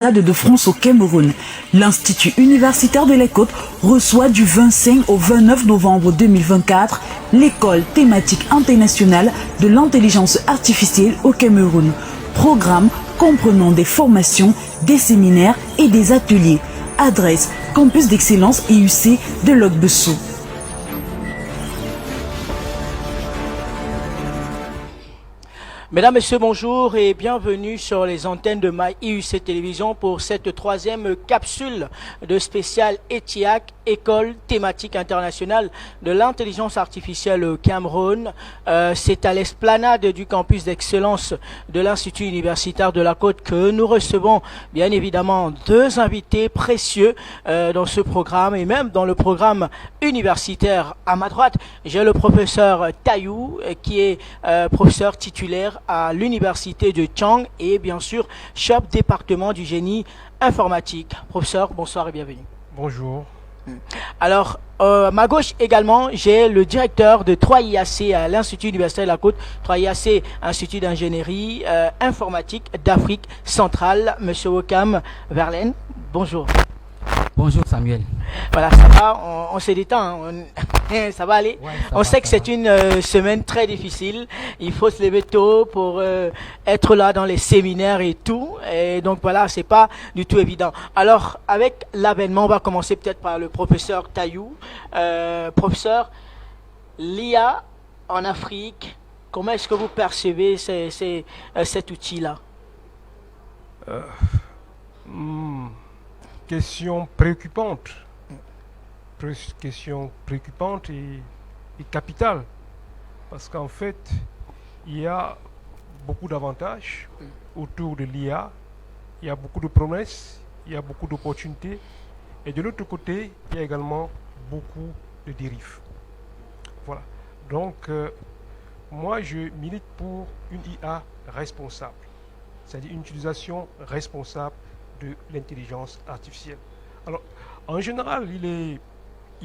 De France au Cameroun. L'Institut universitaire de la Côte reçoit du 25 au 29 novembre 2024 l'école thématique internationale de l'intelligence artificielle au Cameroun. Programme comprenant des formations, des séminaires et des ateliers. Adresse Campus d'excellence IUC de Logbesso. Mesdames, Messieurs, bonjour et bienvenue sur les antennes de MyIUC Télévision pour cette troisième capsule de spécial ETIAC, École thématique internationale de l'intelligence artificielle au Cameroun. C'est à l'esplanade du campus d'excellence de l'Institut universitaire de la Côte que nous recevons bien évidemment deux invités précieux dans ce programme et même dans le programme universitaire. À ma droite, j'ai le professeur Tayou qui est professeur titulaire à l'université de Chang et bien sûr chef département du génie informatique. Professeur, bonsoir et bienvenue. Bonjour. Alors, à ma gauche également, j'ai le directeur de 3IAC à l'Institut universitaire de la Côte, 3IAC, Institut d'ingénierie informatique d'Afrique centrale, Monsieur Wokam Verlaine. Bonjour. Bonjour Samuel. Voilà, ça va, on se détend, ça va aller. Ouais, on sait que c'est une semaine très difficile. Il faut se lever tôt pour être là dans les séminaires et tout. Et donc voilà, c'est pas du tout évident. Alors, avec l'avènement, on va commencer peut-être par le professeur Tayou. Professeur, l'IA en Afrique, comment est-ce que vous percevez cet outil-là? Question préoccupante. Question préoccupante et capitale. Parce qu'en fait, il y a beaucoup d'avantages autour de l'IA. Il y a beaucoup de promesses, il y a beaucoup d'opportunités. Et de l'autre côté, il y a également beaucoup de dérives. Voilà. Donc, moi, je milite pour une IA responsable. C'est-à-dire une utilisation responsable de l'intelligence artificielle. Alors, en général, il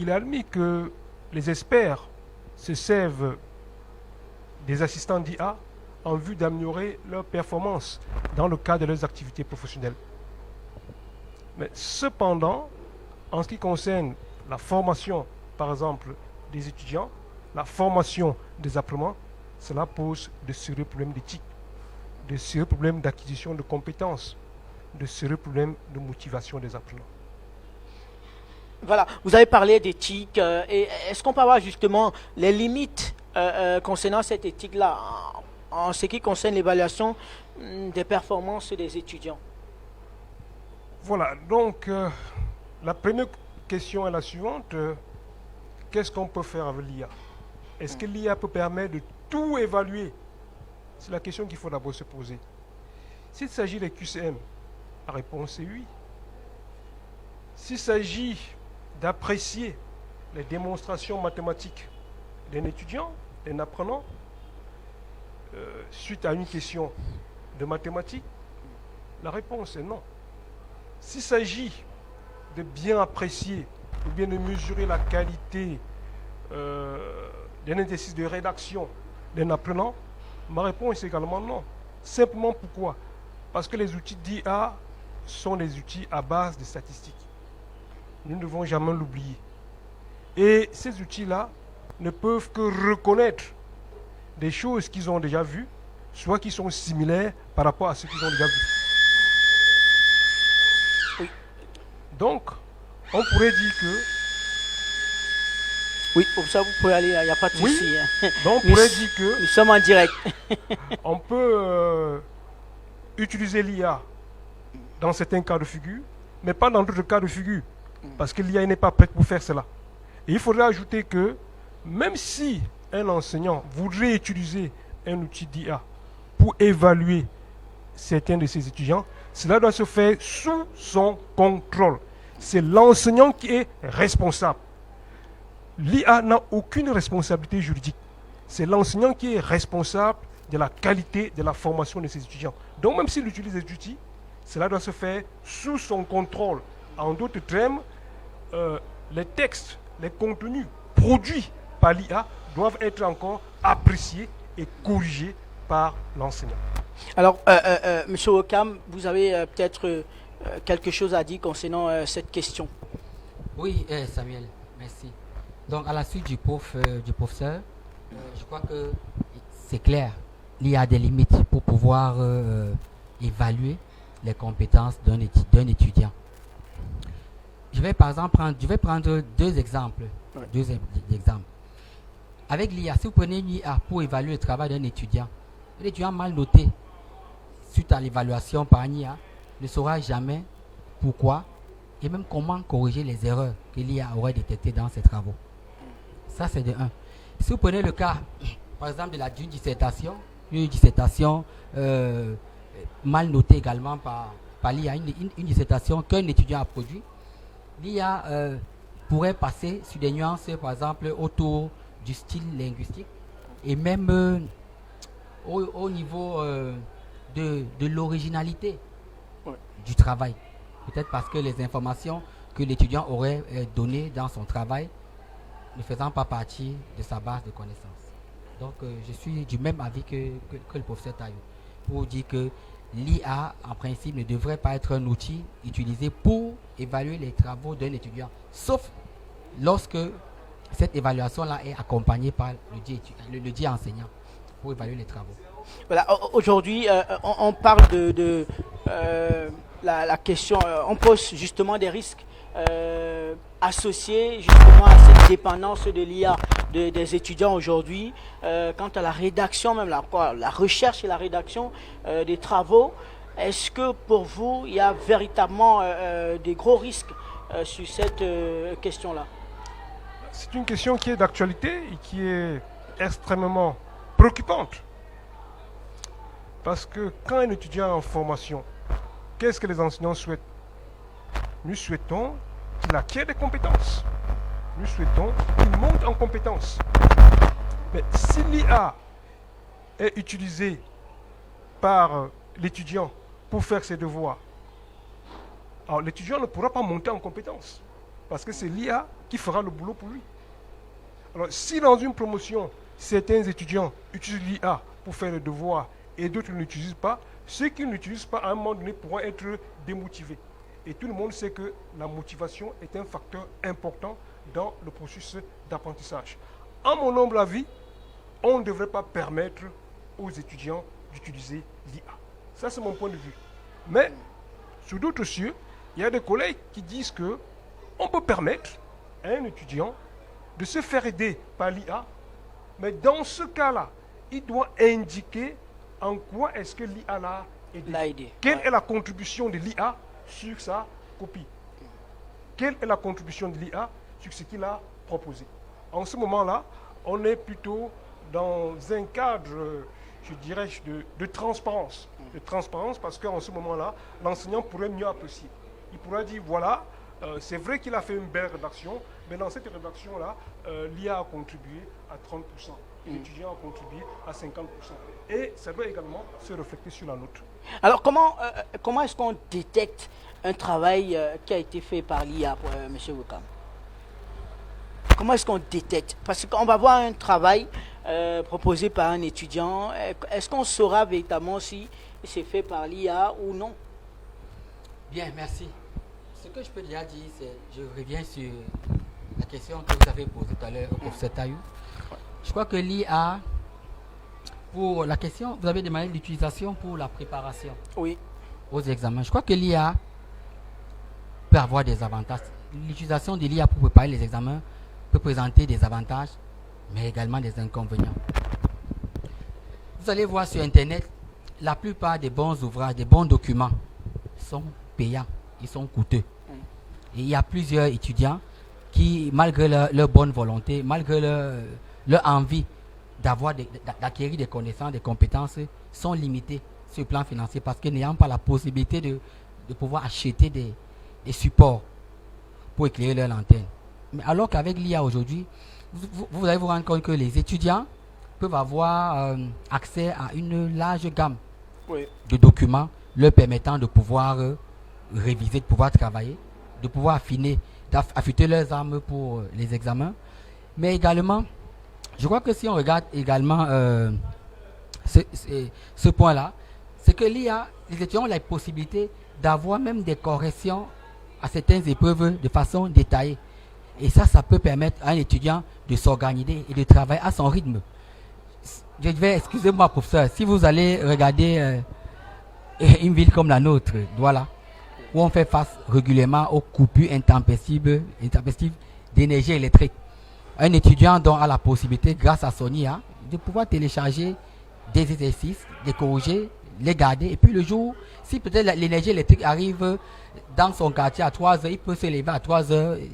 est admis que les experts se servent des assistants d'IA en vue d'améliorer leur performance dans le cadre de leurs activités professionnelles. Mais cependant, en ce qui concerne la formation, par exemple, des étudiants, la formation des apprenants, cela pose de sérieux problèmes d'éthique, de sérieux problèmes d'acquisition de compétences, de sérieux problèmes de motivation des apprenants. Voilà, vous avez parlé d'éthique. Et est-ce qu'on peut avoir justement les limites concernant cette éthique-là en ce qui concerne l'évaluation des performances des étudiants? Voilà, donc la première question est la suivante. Qu'est-ce qu'on peut faire avec l'IA? Est-ce que l'IA peut permettre de tout évaluer? C'est la question qu'il faut d'abord se poser. S'il s'agit des QCM, la réponse est oui. S'il s'agit d'apprécier les démonstrations mathématiques d'un étudiant, d'un apprenant, suite à une question de mathématiques, la réponse est non. S'il s'agit de bien apprécier ou bien de mesurer la qualité d'un exercice de rédaction d'un apprenant, ma réponse est également non. Simplement pourquoi? Parce que les outils d'IA sont des outils à base de statistiques. Nous ne devons jamais l'oublier. Et ces outils-là ne peuvent que reconnaître des choses qu'ils ont déjà vues, soit qui sont similaires par rapport à ce qu'ils ont déjà vu. Oui. Donc, on pourrait dire que... Oui, pour ça vous pouvez aller, il n'y a pas de souci. Oui. Donc, on pourrait dire que... Nous sommes en direct. On peut utiliser l'IA dans certains cas de figure, mais pas dans d'autres cas de figure, parce que l'IA n'est pas prête pour faire cela. Et il faudrait ajouter que même si un enseignant voudrait utiliser un outil d'IA pour évaluer certains de ses étudiants, cela doit se faire sous son contrôle. C'est l'enseignant qui est responsable. L'IA n'a aucune responsabilité juridique. C'est l'enseignant qui est responsable de la qualité de la formation de ses étudiants. Donc même s'il utilise des outils, cela doit se faire sous son contrôle. En d'autres termes, les textes, les contenus produits par l'IA doivent être encore appréciés et corrigés par l'enseignant. Alors, Monsieur Wokam, vous avez peut-être quelque chose à dire concernant cette question. Oui, Samuel, merci. Donc, à la suite du professeur, je crois que c'est clair. Il y a des limites pour pouvoir évaluer les compétences d'un étudiant. Je vais prendre deux exemples. Ouais. Deux exemples. Avec l'IA, si vous prenez une IA pour évaluer le travail d'un étudiant mal noté suite à l'évaluation par une IA ne saura jamais pourquoi et même comment corriger les erreurs que l'IA aurait détectées dans ses travaux. Ça, c'est de un. Si vous prenez le cas, par exemple, d'une dissertation, mal notée également par l'IA, une dissertation qu'un étudiant a produite, l'IA pourrait passer sur des nuances, par exemple, autour du style linguistique et même au niveau de l'originalité du travail. Peut-être parce que les informations que l'étudiant aurait données dans son travail ne faisant pas partie de sa base de connaissances. Donc, je suis du même avis que le professeur Taillou pour dire que l'IA, en principe, ne devrait pas être un outil utilisé pour évaluer les travaux d'un étudiant, sauf lorsque cette évaluation-là est accompagnée par le dit enseignant pour évaluer les travaux. Voilà, aujourd'hui, on parle de la question, on pose justement des risques associés justement à cette dépendance de l'IA des étudiants aujourd'hui, quant à la rédaction, même la recherche et la rédaction des travaux. Est-ce que pour vous, il y a véritablement des gros risques sur cette question-là? C'est une question qui est d'actualité et qui est extrêmement préoccupante. Parce que quand un étudiant est en formation, qu'est-ce que les enseignants souhaitent? Nous souhaitons qu'il acquiert des compétences. Nous souhaitons qu'il monte en compétences. Mais si l'IA est utilisée par l'étudiant pour faire ses devoirs, alors l'étudiant ne pourra pas monter en compétences. Parce que c'est l'IA qui fera le boulot pour lui. Alors si dans une promotion, certains étudiants utilisent l'IA pour faire le devoir et d'autres ne l'utilisent pas, ceux qui ne l'utilisent pas à un moment donné pourront être démotivés. Et tout le monde sait que la motivation est un facteur important dans le processus d'apprentissage. À mon humble avis, on ne devrait pas permettre aux étudiants d'utiliser l'IA. Ça, c'est mon point de vue. Mais, sur d'autres cieux, il y a des collègues qui disent que on peut permettre à un étudiant de se faire aider par l'IA, mais dans ce cas-là, il doit indiquer en quoi est-ce que l'IA l'a aidé. Quelle est la contribution de l'IA sur sa copie? Quelle est la contribution de l'IA sur ce qu'il a proposé? En ce moment-là, on est plutôt dans un cadre, je dirais, de transparence. De transparence parce qu'en ce moment-là, l'enseignant pourrait mieux apprécier. Il pourrait dire, voilà, c'est vrai qu'il a fait une belle rédaction, mais dans cette rédaction-là, l'IA a contribué à 30%. L'étudiant a contribué à 50%. Et ça doit également se refléter sur la note. Alors, comment est-ce qu'on détecte un travail qui a été fait par l'IA, M. Wokam? Comment est-ce qu'on détecte? Parce qu'on va voir un travail proposé par un étudiant. Est-ce qu'on saura véritablement si c'est fait par l'IA ou non? Bien, merci. Ce que je peux déjà dire, c'est, je reviens sur la question que vous avez posée tout à l'heure au professeur Taillou. Je crois que l'IA, pour la question, vous avez demandé l'utilisation pour la préparation aux examens. Je crois que l'IA peut avoir des avantages. L'utilisation de l'IA pour préparer les examens peut présenter des avantages, mais également des inconvénients. Vous allez voir sur Internet, la plupart des bons ouvrages, des bons documents sont payants, ils sont coûteux. Et il y a plusieurs étudiants qui, malgré leur bonne volonté, malgré leur envie d'acquérir des connaissances, des compétences, sont limités sur le plan financier parce que n'ayant pas la possibilité de pouvoir acheter des supports pour éclairer leur lanterne. Mais alors qu'avec l'IA aujourd'hui, vous allez vous rendre compte que les étudiants peuvent avoir accès à une large gamme de documents leur permettant de pouvoir réviser, de pouvoir travailler, de pouvoir affûter leurs armes pour les examens. Mais également, je crois que si on regarde également ce point-là, c'est que l'IA, les étudiants ont la possibilité d'avoir même des corrections à certaines épreuves de façon détaillée. Et ça peut permettre à un étudiant de s'organiser et de travailler à son rythme. Je vais, excusez-moi professeur, si vous allez regarder une ville comme la nôtre, voilà, où on fait face régulièrement aux coupures intempestives d'énergie électrique. Un étudiant dont a la possibilité, grâce à son IA, de pouvoir télécharger des exercices, les corriger, les garder, et puis le jour, si peut-être l'énergie électrique arrive dans son quartier à 3 heures, il peut se lever à 3 heures, et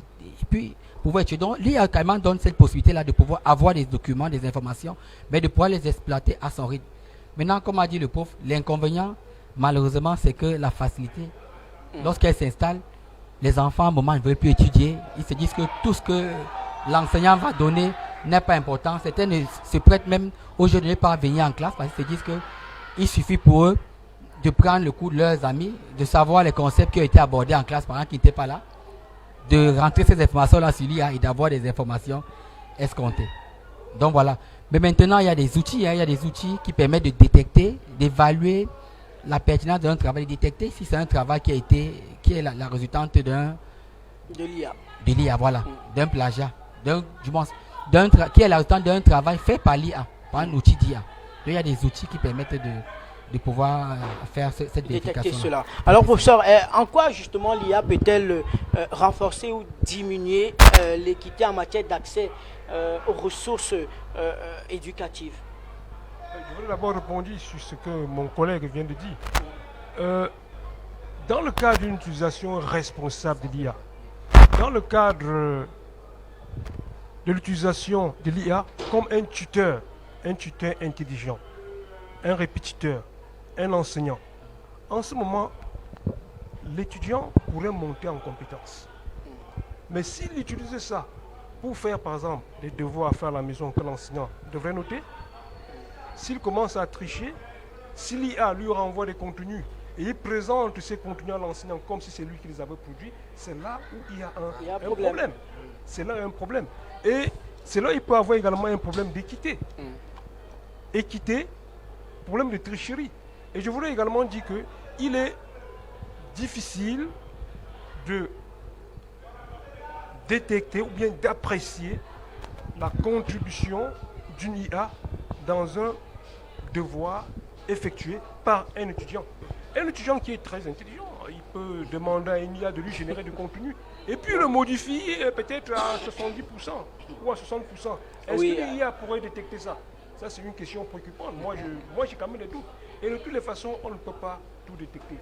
puis pouvoir étudier. Donc, l'IA carrément donne cette possibilité-là de pouvoir avoir des documents, des informations, mais de pouvoir les exploiter à son rythme. Maintenant, comme a dit le prof, l'inconvénient, malheureusement, c'est que la facilité, lorsqu'elle s'installe, les enfants, à un moment, ne veulent plus étudier. Ils se disent que tout ce que l'enseignant va donner n'est pas important. Certains se prêtent même au jeu de ne pas venir en classe parce qu'ils se disent qu'il suffit pour eux de prendre le coup de leurs amis, de savoir les concepts qui ont été abordés en classe pendant qu'ils n'étaient pas là, de rentrer ces informations-là sur l'IA et d'avoir des informations escomptées. Donc voilà. Mais maintenant, il y a des outils, il y a des outils qui permettent de détecter, d'évaluer la pertinence d'un travail, de détecter si c'est un travail qui est la résultante de l'IA, voilà, d'un plagiat, qui est la résultante d'un travail fait par l'IA, par un outil d'IA. Donc il y a des outils qui permettent de pouvoir faire cette vérification. Cela. Alors professeur, en quoi justement l'IA peut-elle renforcer ou diminuer l'équité en matière d'accès aux ressources éducatives? Je voudrais d'abord répondre sur ce que mon collègue vient de dire. Dans le cadre d'une utilisation responsable de l'IA, dans le cadre de l'utilisation de l'IA comme un tuteur intelligent, un répétiteur, un enseignant, en ce moment, l'étudiant pourrait monter en compétence. Mais s'il utilisait ça pour faire, par exemple, les devoirs à faire à la maison que l'enseignant devrait noter, s'il commence à tricher, si l'IA lui renvoie des contenus et il présente ces contenus à l'enseignant comme si c'est lui qui les avait produits, c'est là où il y a un problème. C'est là un problème. Et c'est là où il peut avoir également un problème d'équité. Équité, problème de tricherie. Et je voulais également dire qu'il est difficile de détecter ou bien d'apprécier la contribution d'une IA dans un devoir effectué par un étudiant. Un étudiant qui est très intelligent, il peut demander à une IA de lui générer du contenu et puis le modifier peut-être à 70% ou à 60%. Est-ce que l'IA pourrait détecter ça? Ça, c'est une question préoccupante. Moi, j'ai quand même des doutes. Et de toutes les façons, on ne peut pas tout détecter.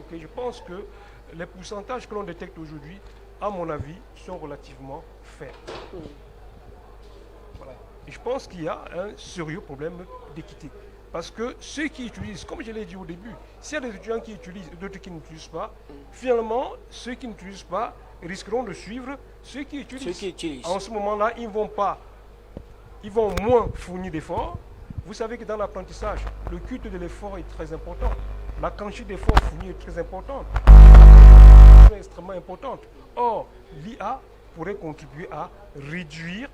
Okay, je pense que les pourcentages que l'on détecte aujourd'hui, à mon avis, sont relativement faibles. Voilà. Et je pense qu'il y a un sérieux problème d'équité. Parce que ceux qui utilisent, comme je l'ai dit au début, s'il y a des étudiants qui utilisent et d'autres qui n'utilisent pas, finalement, ceux qui n'utilisent pas risqueront de suivre ceux qui utilisent. En ce moment-là, ils vont moins fournir d'efforts. Vous savez que dans l'apprentissage, le culte de l'effort est très important. La quantité d'efforts fournis est très importante. C'est extrêmement importante. Or, l'IA pourrait contribuer à réduire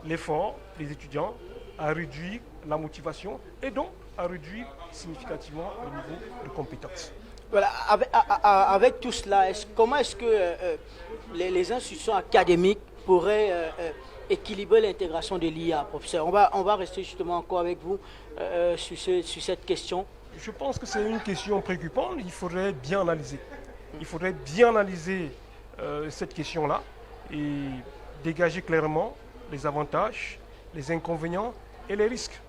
l'effort des étudiants, à réduire la motivation et donc à réduire significativement le niveau de compétence. Voilà, avec tout cela, comment est-ce que les institutions académiques pourraient équilibrer l'intégration de l'IA, professeur? On va rester justement encore avec vous sur cette question. Je pense que c'est une question préoccupante, il faudrait bien analyser. Il faudrait bien analyser cette question-là et dégager clairement les avantages, les inconvénients et les risques.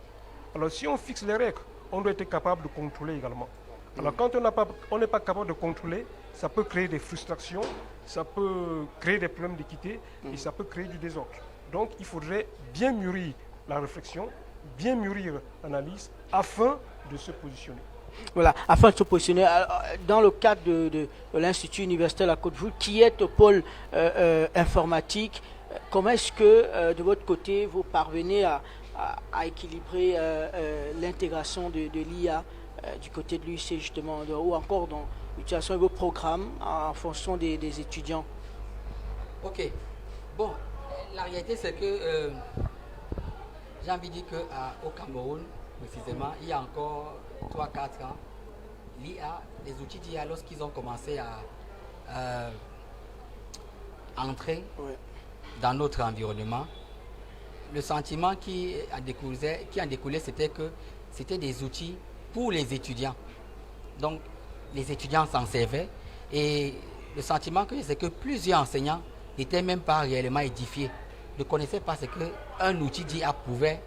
Alors si on fixe les règles, on doit être capable de contrôler également. Alors quand on n'est pas capable de contrôler, ça peut créer des frustrations, ça peut créer des problèmes d'équité et ça peut créer du désordre. Donc il faudrait bien mûrir la réflexion, bien mûrir l'analyse afin de se positionner. Voilà, afin de se positionner, dans le cadre de l'Institut universitaire de la Côte-d'Ivoire, qui est au pôle informatique, comment est-ce que de votre côté vous parvenez à équilibrer l'intégration de l'IA du côté de l'UIC justement, ou encore dans l'utilisation de vos programmes en fonction des étudiants? Ok, bon, la réalité c'est que j'ai envie de dire qu'au Cameroun, précisément, il y a encore 3-4 ans, l'IA les outils d'IA, lorsqu'ils ont commencé à entrer dans notre environnement, le sentiment qui en découlait, c'était que c'était des outils pour les étudiants. Donc, les étudiants s'en servaient. Et le sentiment que c'est que plusieurs enseignants n'étaient même pas réellement édifiés, ne connaissaient pas ce qu'un outil d'IA pourrait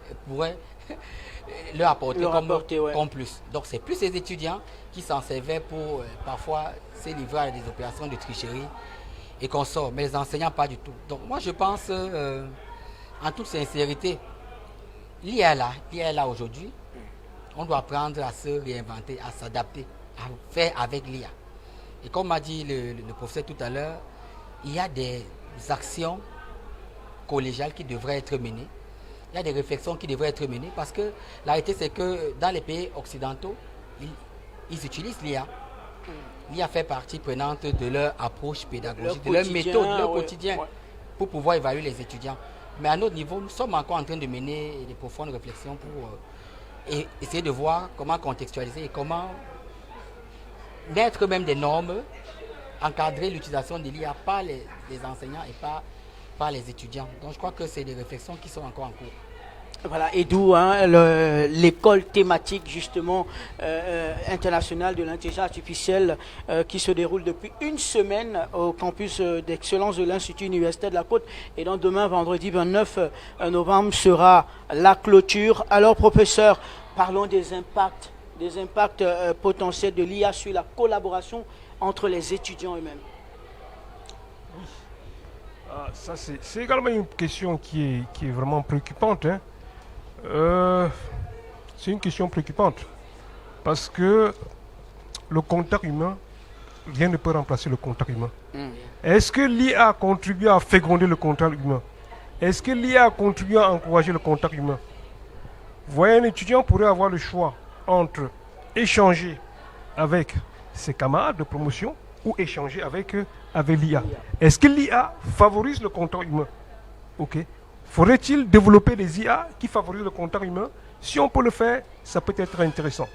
leur apporter comme plus. Donc, c'est plus les étudiants qui s'en servaient pour parfois se livrer à des opérations de tricherie et qu'on sort. Mais les enseignants, pas du tout. Donc, moi, je pense, en toute sincérité, l'IA est là aujourd'hui. On doit apprendre à se réinventer, à s'adapter, à faire avec l'IA. Et comme m'a dit le professeur tout à l'heure, il y a des actions collégiales qui devraient être menées. Il y a des réflexions qui devraient être menées parce que la réalité, c'est que dans les pays occidentaux, ils utilisent l'IA. L'IA fait partie prenante de leur approche pédagogique, de leur méthode, de leur quotidien, pour pouvoir évaluer les étudiants. Mais à notre niveau, nous sommes encore en train de mener des profondes réflexions pour essayer de voir comment contextualiser et comment mettre même des normes, encadrer l'utilisation de l'IA par les enseignants et par les étudiants. Donc je crois que c'est des réflexions qui sont encore en cours. Voilà, et d'où l'école thématique justement internationale de l'intelligence artificielle qui se déroule depuis une semaine au campus d'excellence de l'Institut universitaire de la Côte. Et donc demain, vendredi 29 novembre, sera la clôture. Alors professeur, parlons des impacts potentiels de l'IA sur la collaboration entre les étudiants eux-mêmes. Ça, c'est également une question qui est vraiment préoccupante. Hein. C'est une question préoccupante parce que le contact humain, rien ne peut remplacer le contact humain. Est-ce que l'IA a contribué à féconder le contact humain? Est-ce que l'IA a contribué à encourager le contact humain? Vous voyez, un étudiant pourrait avoir le choix entre échanger avec ses camarades de promotion ou échanger avec l'IA. Est-ce que l'IA favorise le contact humain? Ok. Faudrait-il développer des IA qui favorisent le contact humain? Si on peut le faire, ça peut être intéressant.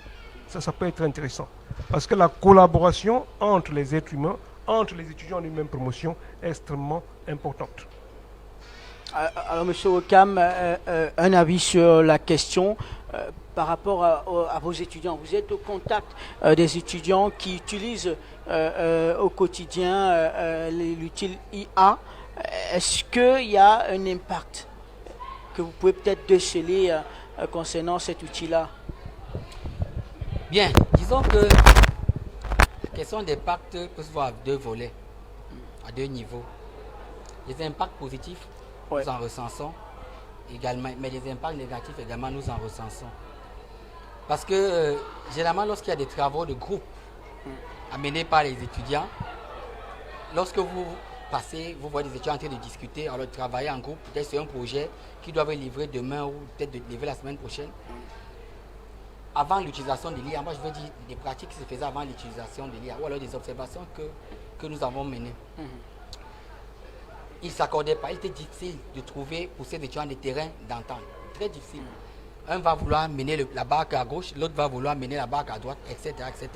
Ça peut être intéressant. Parce que la collaboration entre les êtres humains, entre les étudiants d'une même promotion, est extrêmement importante. Alors, M. Okam, un avis sur la question par rapport à vos étudiants. Vous êtes au contact des étudiants qui utilisent au quotidien l'outil IA. Est-ce qu'il y a un impact que vous pouvez peut-être déceler concernant cet outil-là? Bien, disons que la question d'impact peut se voir à deux volets, à deux niveaux. Les impacts positifs, nous en recensons également, mais les impacts négatifs également, nous en recensons. Parce que généralement, lorsqu'il y a des travaux de groupe amenés par les étudiants, lorsque vous voyez des étudiants en train de discuter, alors de travailler en groupe, peut-être sur un projet qui doit être livré demain ou peut-être de livrer la semaine prochaine. Avant l'utilisation de l'IA, moi je veux dire des pratiques qui se faisaient avant l'utilisation de l'IA, ou alors des observations que nous avons menées. Ils ne s'accordaient pas, il était difficile de trouver pour ces étudiants des terrains d'entente. Très difficile. Un va vouloir mener la barque à gauche, l'autre va vouloir mener la barque à droite, etc. etc.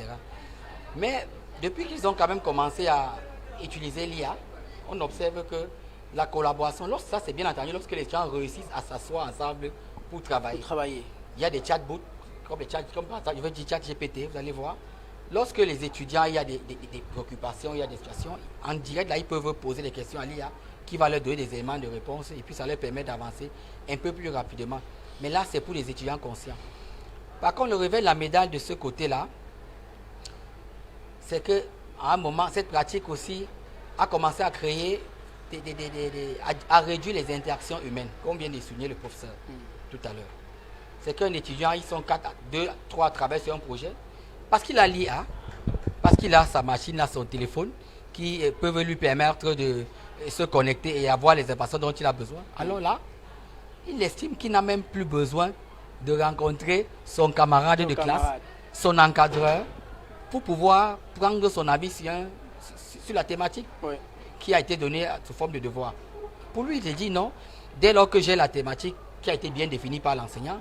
Mais depuis qu'ils ont quand même commencé à utiliser l'IA, on observe que la collaboration, ça c'est bien entendu, lorsque les gens réussissent à s'asseoir ensemble pour travailler. Il y a des chatbots, comme par exemple, je veux dire chat GPT, vous allez voir. Lorsque les étudiants, il y a des préoccupations, il y a des situations, en direct, là, ils peuvent poser des questions à l'IA qui va leur donner des éléments de réponse et puis ça leur permet d'avancer un peu plus rapidement. Mais là, c'est pour les étudiants conscients. Par contre, le revers de la médaille de ce côté-là, c'est qu'à un moment, cette pratique aussi a commencé à créer, à réduire les interactions humaines, comme vient de souligner le professeur tout à l'heure. C'est qu'un étudiant, ils sont 2, 3 à travailler sur un projet, parce qu'il a l'IA, parce qu'il a sa machine, là, son téléphone, qui peuvent lui permettre de se connecter et avoir les informations dont il a besoin. Alors là, il estime qu'il n'a même plus besoin de rencontrer son camarade de classe, son encadreur, pour pouvoir prendre son avis sur la thématique qui a été donnée sous forme de devoir. Pour lui, il s'est dit non, dès lors que j'ai la thématique qui a été bien définie par l'enseignant,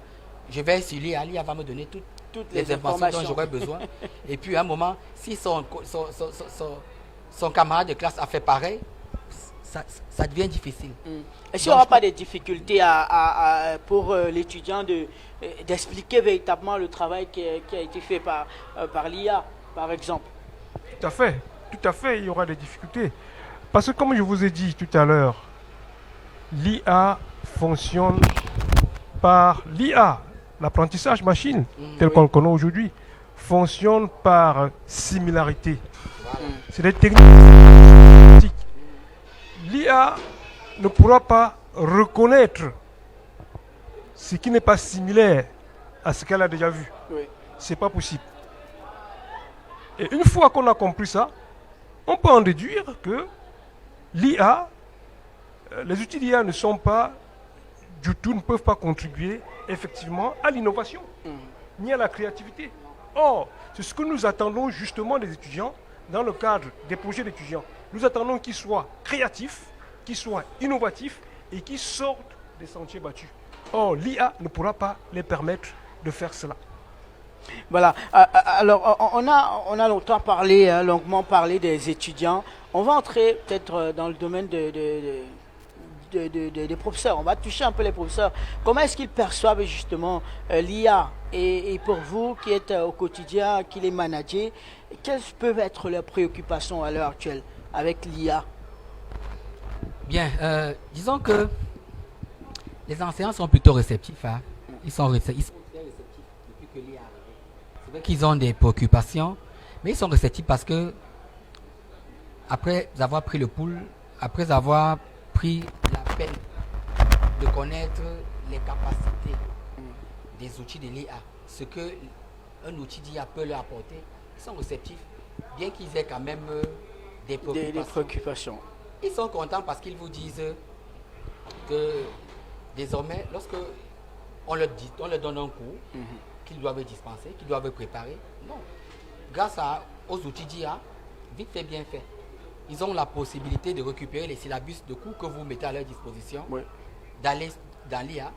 je vais sur l'IA, l'IA va me donner toutes les informations dont j'aurais besoin. Et puis à un moment, si son camarade de classe a fait pareil, ça devient difficile. Est-ce qu'il n'y aura pas des difficultés pour l'étudiant d'expliquer véritablement le travail qui a été fait par l'IA, par exemple? Tout à fait, il y aura des difficultés. Parce que comme je vous ai dit tout à l'heure, l'IA fonctionne par l'IA, l'apprentissage machine, tel qu'on le connaît aujourd'hui, fonctionne par similarité. C'est des techniques. L'IA ne pourra pas reconnaître ce qui n'est pas similaire à ce qu'elle a déjà vu. Oui. C'est pas possible. Et une fois qu'on a compris ça, on peut en déduire que l'IA, les outils d'IA ne sont pas du tout, ne peuvent pas contribuer effectivement à l'innovation, ni à la créativité. Or, c'est ce que nous attendons justement des étudiants dans le cadre des projets d'étudiants. Nous attendons qu'ils soient créatifs, qu'ils soient innovatifs et qu'ils sortent des sentiers battus. Or, l'IA ne pourra pas les permettre de faire cela. Voilà. Alors, on a longtemps parlé, longuement parlé des étudiants. On va entrer peut-être dans le domaine des professeurs. On va toucher un peu les professeurs. Comment est-ce qu'ils perçoivent justement l'IA? Et pour vous qui êtes au quotidien, qui les managez, quelles peuvent être leurs préoccupations à l'heure actuelle avec l'IA? Bien, disons que les enseignants sont plutôt réceptifs. Hein. Ils sont très réceptifs depuis que l'IA est arrivé. C'est vrai qu'ils ont des préoccupations, mais ils sont réceptifs parce que après avoir pris le pouls, après avoir pris la peine de connaître les capacités des outils de l'IA, ce que un outil d'IA peut leur apporter, ils sont réceptifs, bien qu'ils aient quand même des préoccupations. Ils sont contents parce qu'ils vous disent que désormais, lorsque on leur donne un cours qu'ils doivent dispenser, qu'ils doivent préparer, non. Grâce aux outils d'IA, vite fait, bien fait, ils ont la possibilité de récupérer les syllabus de cours que vous mettez à leur disposition, d'aller dans l'IA,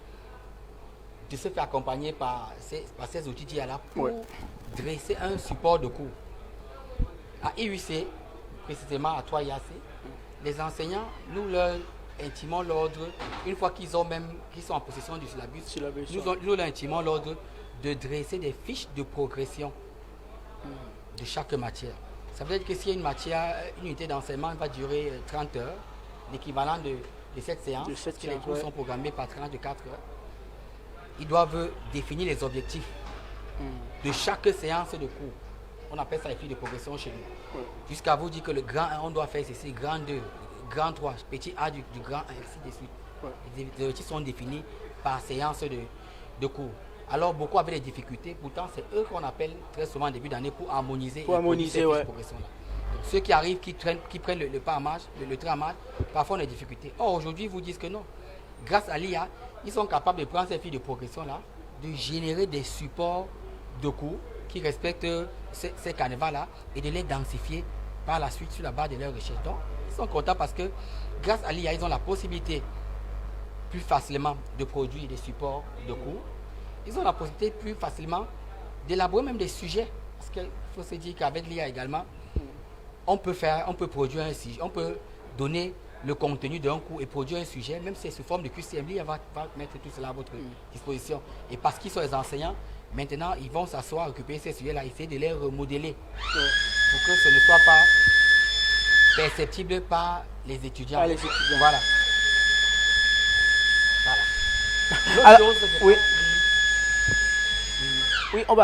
de se faire accompagner par ces outils d'IA-là pour dresser un support de cours. À IUC, précisément à 3IAC, les enseignants, nous leur intimons l'ordre, une fois qu'ils sont en possession du syllabus, nous leur intimons l'ordre de dresser des fiches de progression de chaque matière. Ça veut dire que si une unité d'enseignement va durer 30 heures, l'équivalent de cette séance, si les cours sont programmés par 34 heures, ils doivent définir les objectifs de chaque séance de cours. On appelle ça les fiches de progression chez nous. Jusqu'à vous dire que le grand 1, on doit faire ceci, grand 2, grand 3, petit A du grand 1, ainsi de suite. Les objectifs sont définis par séance de cours. Alors beaucoup avaient des difficultés, pourtant c'est eux qu'on appelle très souvent en début d'année pour harmoniser ces fiches de progression-là. Ceux qui arrivent, qui prennent le pas en marche, le train en marche, parfois ont des difficultés. Or aujourd'hui, ils vous disent que non. Grâce à l'IA, ils sont capables de prendre ces fiches de progression-là, de générer des supports de cours qui respectent ces canevas-là et de les densifier par la suite sur la base de leurs recherches. Donc, ils sont contents parce que grâce à l'IA, ils ont la possibilité plus facilement de produire des supports de cours. Ils ont la possibilité plus facilement d'élaborer même des sujets. Parce qu'il faut se dire qu'avec l'IA également, on peut produire un sujet, on peut donner le contenu d'un cours et produire un sujet, même si c'est sous forme de QCM, l'IA va mettre tout cela à votre disposition. Et parce qu'ils sont les enseignants, maintenant, ils vont s'asseoir, récupérer ces sujets-là, essayer de les remodeler pour que ce ne soit pas perceptible par les étudiants. Voilà. Alors, oui, on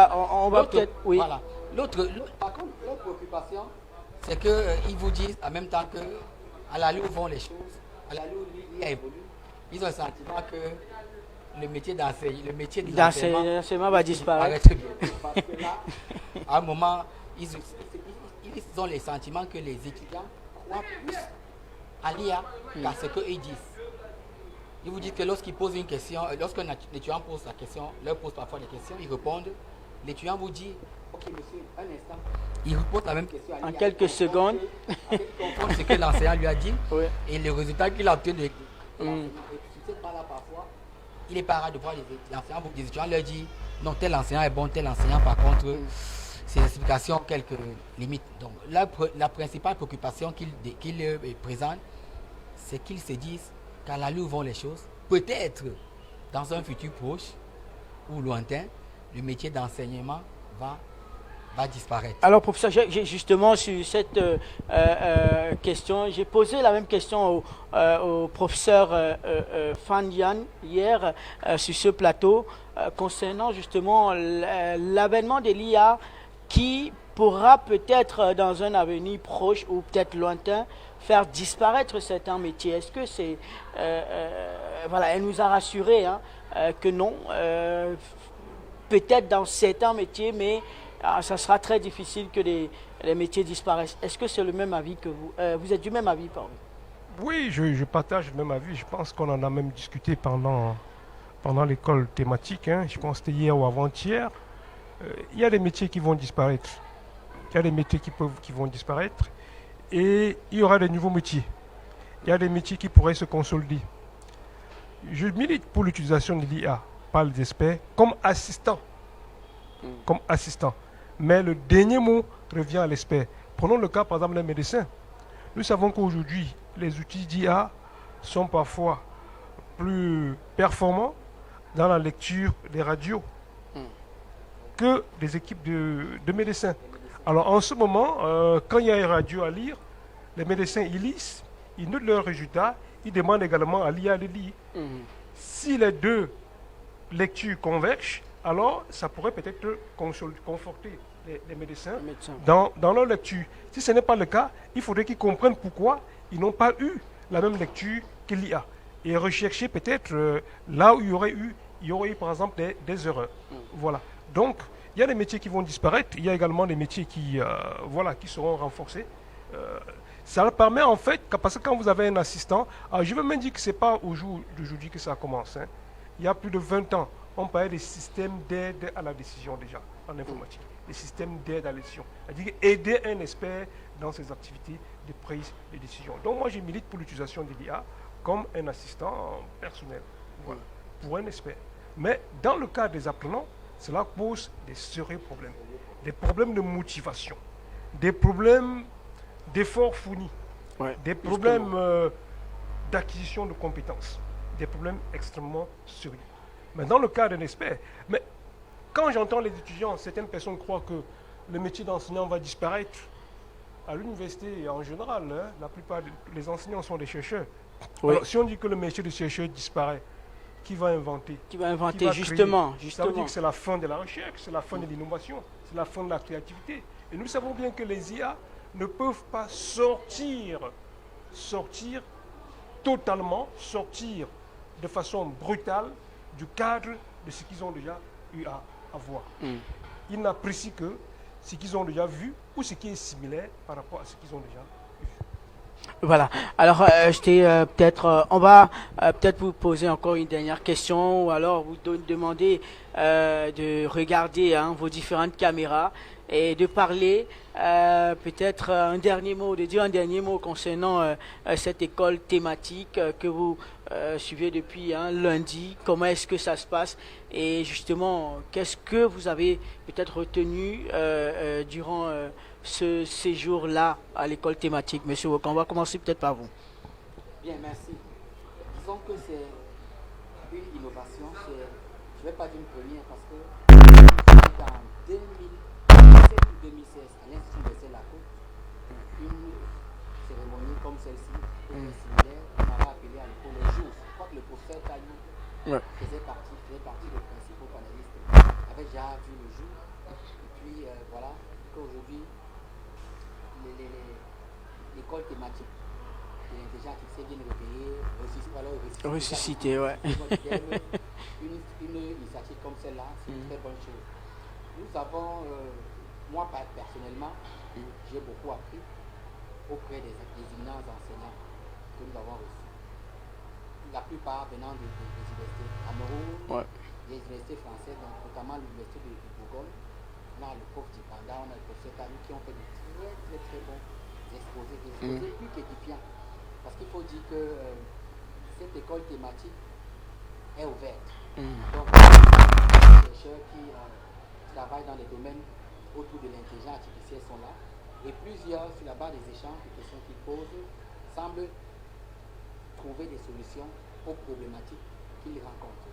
va peut-être. Oui. Voilà. Par contre, l'autre préoccupation, c'est qu'ils vous disent en même temps qu'à l'allure où vont les choses, à l'allure où l'IA évolue, ils ont le sentiment que le métier d'enseignement va disparaître. Parce que là, à un moment, ils ont le sentiment que les étudiants croient plus à l'IA qu'à ce qu'ils disent. Ils vous disent que lorsqu'ils posent une question, lorsqu'un étudiant pose la question, leur pose parfois des questions, ils répondent. L'étudiant vous dit, ok monsieur, un instant. Il pose la même question à l'IA. En quelques secondes. Il comprend ce que l'enseignant lui a dit et le résultat qu'il a obtenu. il est pas rare de voir des étudiants leur dire non, tel enseignant est bon, tel enseignant par contre, ses explications quelques limites. Donc la principale préoccupation qu'il présente, c'est qu'ils se disent qu'à la où vont les choses, peut-être dans un futur proche ou lointain, le métier d'enseignement va disparaître. Alors, professeur, j'ai justement sur cette question, j'ai posé la même question au professeur Fan Yan hier sur ce plateau concernant justement l'avènement de l'IA qui pourra peut-être dans un avenir proche ou peut-être lointain faire disparaître certains métiers. Est-ce que c'est... voilà, elle nous a rassuré que non, peut-être dans certains métiers, mais ça sera très difficile que les métiers disparaissent. Est-ce que c'est le même avis que vous? Vous êtes du même avis, pardon? Oui, je partage le même avis. Je pense qu'on en a même discuté pendant l'école thématique. Je pense que c'était hier ou avant-hier. Il y a des métiers qui vont disparaître. Il y a des métiers qui vont disparaître. Et il y aura des nouveaux métiers. Il y a des métiers qui pourraient se consolider. Je milite pour l'utilisation de l'IA par les experts comme assistant. Comme assistant. Mais le dernier mot revient à l'expert. Prenons le cas, par exemple, des médecins. Nous savons qu'aujourd'hui, les outils d'IA sont parfois plus performants dans la lecture des radios que des équipes de médecins. Alors, en ce moment, quand il y a une radio à lire, les médecins, ils lisent, ils notent leurs résultats, ils demandent également à l'IA de lire. Si les deux lectures convergent, alors ça pourrait peut-être conforter les médecins dans leur lecture. Si ce n'est pas le cas, il faudrait qu'ils comprennent pourquoi ils n'ont pas eu la même lecture que l'IA. Et rechercher peut-être là où il y aurait eu par exemple des erreurs. Voilà. Donc, il y a des métiers qui vont disparaître, il y a également des métiers qui seront renforcés. Ça permet en fait, parce que quand vous avez un assistant, je veux même dire que ce n'est pas aujourd'hui que ça commence. Il y a plus de 20 ans, on parlait des systèmes d'aide à la décision déjà, en informatique. Les systèmes d'aide à la décision. C'est-à-dire aider un expert dans ses activités de prise de décision. Donc moi, je milite pour l'utilisation de l'IA comme un assistant personnel, voilà, pour un expert. Mais dans le cas des apprenants, cela pose des sérieux problèmes. Des problèmes de motivation, des problèmes d'efforts fournis, des problèmes d'acquisition de compétences, des problèmes extrêmement sérieux. Mais dans le cas d'un expert, mais quand j'entends les étudiants, certaines personnes croient que le métier d'enseignant va disparaître. À l'université en général, la plupart des enseignants sont des chercheurs. Alors, si on dit que le métier de chercheur disparaît, qui va inventer? Qui va inventer, justement. Ça veut dire que c'est la fin de la recherche, c'est la fin de l'innovation, c'est la fin de la créativité. Et nous savons bien que les IA ne peuvent pas sortir totalement, sortir de façon brutale du cadre de ce qu'ils ont déjà eu à voir. Ils n'apprécient que ce qu'ils ont déjà vu ou ce qui est similaire par rapport à ce qu'ils ont déjà vu. Voilà. Alors, on va peut-être vous poser encore une dernière question ou alors vous demander de regarder vos différentes caméras et de parler peut-être de dire un dernier mot concernant cette école thématique que vous suivez depuis lundi. Comment est-ce que ça se passe et justement, qu'est-ce que vous avez peut-être retenu durant ce séjour-là à l'école thématique? Monsieur Wok, on va commencer peut-être par vous. Bien, merci. Disons que c'est une innovation, je ne vais pas dire une première parce que dans 2017 ou 2016, à l'Institut de Lacote, une cérémonie comme celle-ci, similaire, on m'avait appelé à l'école les jours. Je crois que le professeur Tayou faisait partie des principaux panélistes, avait déjà vu le jour. Et puis voilà, qu'aujourd'hui, l'école thématique déjà qui s'est bien réveillée, ressuscité, ouais. Une initiative comme celle-là, c'est une très bonne chose. Nous avons, moi personnellement, j'ai beaucoup appris auprès des éminents enseignants que nous avons reçus. La plupart venant des universités Cameroun, des universités françaises, notamment l'université de Bourgogne. On a le prof Tipanda, on a le professeur Tami qui ont fait de très bons exposés plus qu'édifiants. Parce qu'il faut dire que cette école thématique est ouverte. Donc, les chercheurs qui travaillent dans les domaines autour de l'intelligence artificielle sont là. Et plusieurs, sur la base des échanges, des questions qu'ils posent, semblent trouver des solutions aux problématiques qu'ils rencontrent.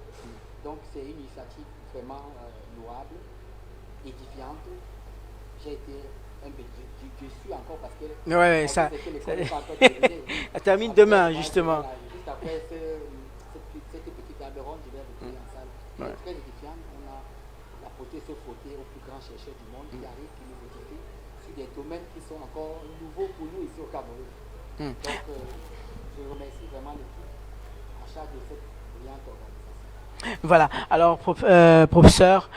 Donc, c'est une initiative vraiment louable, édifiante. J'ai été un peu déçu encore parce que ça termine demain, justement. Juste après cette petite table ronde, je vais retourner en salle. C'est très édifiant. On a la beauté se frotter aux plus grands chercheurs du monde qui arrivent, qui nous édifient sur des domaines qui sont encore nouveaux pour nous ici au Cameroun. Donc, je remercie vraiment l'équipe en charge de cette brillante organisation. Voilà. Alors, professeur,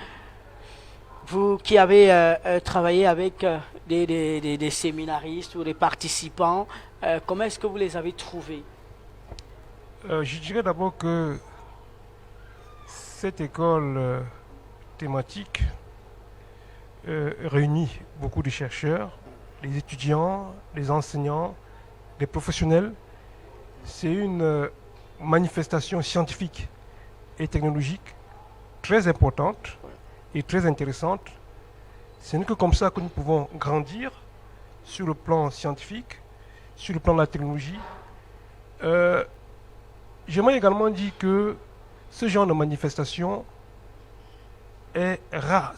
vous qui avez travaillé avec des séminaristes ou des participants, comment est-ce que vous les avez trouvés? Je dirais d'abord que cette école thématique réunit beaucoup de chercheurs, les étudiants, les enseignants, les professionnels. C'est une manifestation scientifique et technologique très importante et très intéressante. Ce n'est que comme ça que nous pouvons grandir sur le plan scientifique, sur le plan de la technologie. J'aimerais également dire que ce genre de manifestation est rare.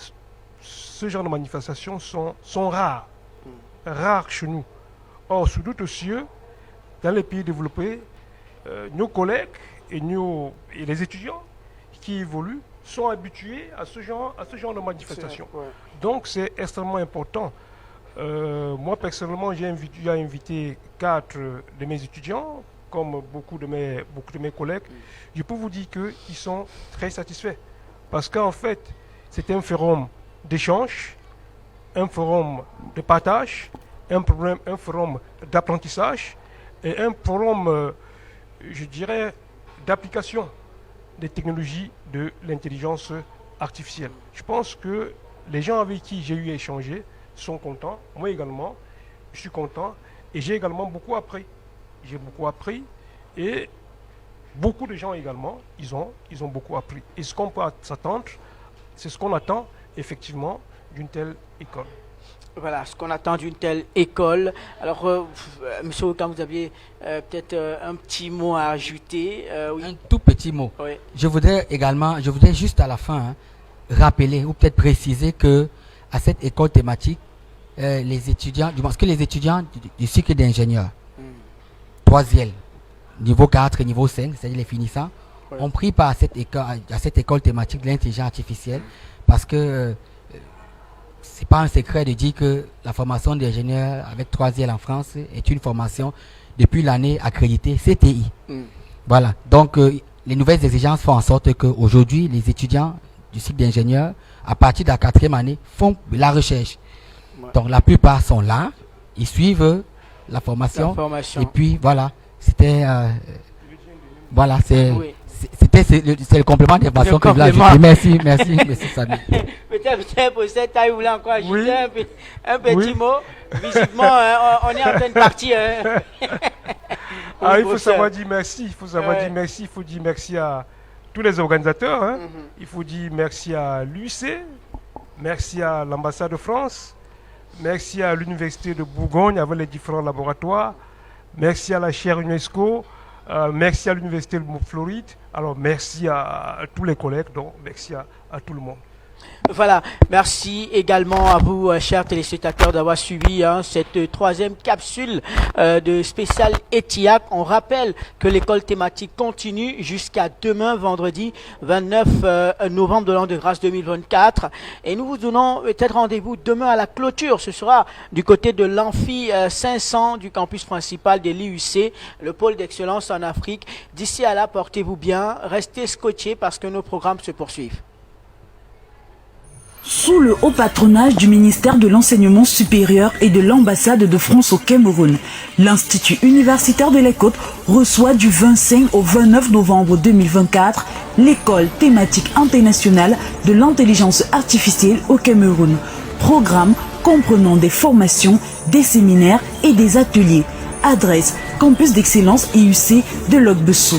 Ce genre de manifestations sont rares chez nous. Or, sous d'autres cieux, dans les pays développés, nos collègues et les étudiants qui évoluent sont habitués à ce genre de manifestation. Donc, c'est extrêmement important. Moi, personnellement, j'ai invité 4 de mes étudiants, comme beaucoup de mes collègues. Je peux vous dire qu'ils sont très satisfaits. Parce qu'en fait, c'est un forum d'échange, un forum de partage, un forum d'apprentissage et un forum, je dirais, d'application des technologies de l'intelligence artificielle. Je pense que les gens avec qui j'ai eu à échanger sont contents. Moi également, je suis content et j'ai également beaucoup appris. J'ai beaucoup appris et beaucoup de gens également, ils ont beaucoup appris. Et ce qu'on peut s'attendre, c'est ce qu'on attend effectivement d'une telle école. Voilà, ce qu'on attend d'une telle école. Alors, monsieur Okam, vous aviez peut-être un petit mot à ajouter. Oui. Un tout petit mot. Oui. Je voudrais juste à la fin rappeler ou peut-être préciser que à cette école thématique, les étudiants du cycle d'ingénieur, 3e, niveau 4 et niveau 5, c'est-à-dire les finissants, ont pris part à cette école thématique de l'intelligence artificielle parce que c'est pas un secret de dire que la formation d'ingénieur avec 3e en France est une formation depuis l'année accréditée CTI. Voilà. Donc, les nouvelles exigences font en sorte qu'aujourd'hui, les étudiants du cycle d'ingénieur, à partir de la 4e année, font la recherche. Donc, la plupart sont là, ils suivent la formation. Et puis, voilà, c'était... voilà, c'est... Oui. C'est le complément d'information que je voulais ajouter. Merci Samy. Peut-être pour cette taille, vous voulez encore ajouter un petit mot. Visiblement, on est en train de partir. Il faut savoir dire merci. Il faut dire merci à tous les organisateurs. Il faut dire merci à l'UIC, merci à l'ambassade de France, merci à l'université de Bourgogne avec les différents laboratoires, merci à la chaire UNESCO. Merci à l'Université de Floride. Alors, merci à tous les collègues. Donc, merci à tout le monde. Voilà, merci également à vous, chers téléspectateurs, d'avoir suivi cette 3e capsule de spécial ETIAC. On rappelle que l'école thématique continue jusqu'à demain, vendredi 29 novembre de l'an de grâce 2024. Et nous vous donnons peut-être rendez-vous demain à la clôture. Ce sera du côté de l'amphi 500 du campus principal de l'IUC, le pôle d'excellence en Afrique. D'ici à là, portez-vous bien, restez scotchés parce que nos programmes se poursuivent. Sous le haut patronage du ministère de l'Enseignement supérieur et de l'ambassade de France au Cameroun, l'Institut universitaire de les Côtes reçoit du 25 au 29 novembre 2024 l'école thématique internationale de l'intelligence artificielle au Cameroun. Programme comprenant des formations, des séminaires et des ateliers. Adresse Campus d'excellence IUC de Logbesso.